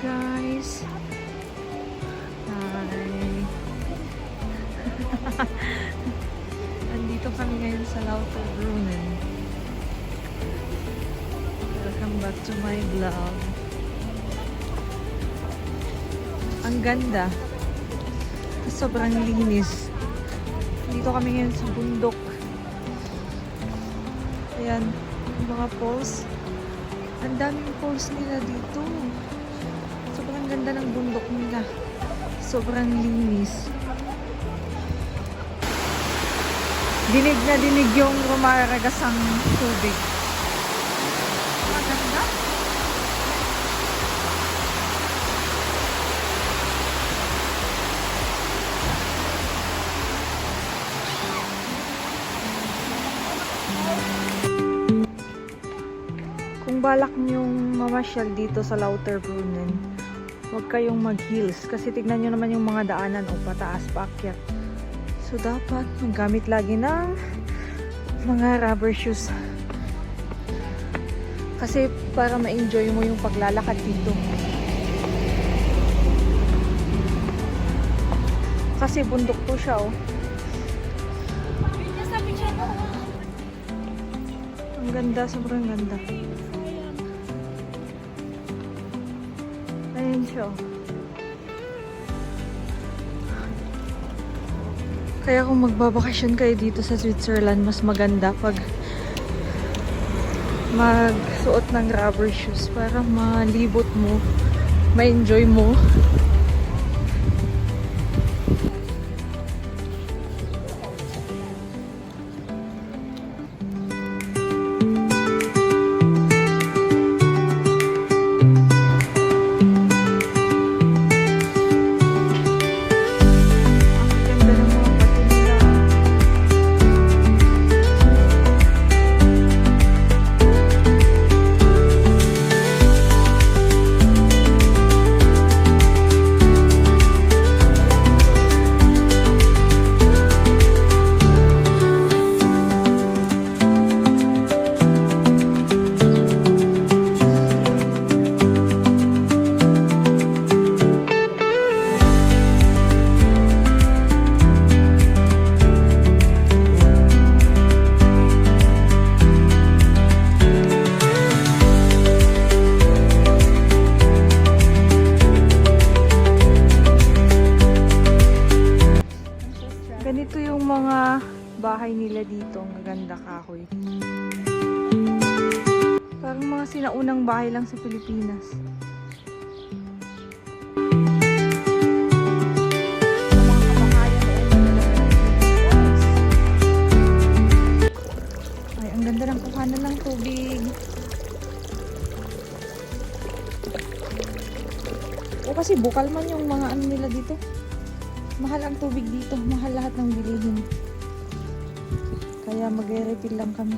guys. Hi. Andito kami ngayon sa Lauterbrunnen. Welcome back to my vlog. Ang ganda. Sobrang linis. Dito kami ngayon sa bundok. Ayan, yung mga falls. Ang daming falls nila dito. Sobrang ganda ng bundok nila. Sobrang linis. Dinig na dinig yung rumaragasang tubig. Maganda. Kung balak niyong mamasyal dito sa Lauterbrunnen, huwag kayong mag-heels kasi tignan nyo naman yung mga daanan o pataas paakyat. So dapat maggamit lagi ng mga rubber shoes kasi para ma-enjoy mo yung paglalakad dito. Kasi bundok po siya oh. Ang ganda, sobrang ganda. Ayun siya. Kaya kung magbabakasyon kayo dito sa Switzerland, mas maganda pag magsuot ng rubber shoes para malibot mo, ma-enjoy mo. Ganito yung mga bahay nila dito. Ang gaganda kahoy. Parang mga sinaunang bahay lang sa Pilipinas. Ay, ang ganda ng kuhanan ng tubig. O kasi bukal man yung mga ano nila dito. Mahal ang tubig dito. Mahal lahat ng bilihin. Kaya mag-refill lang kami.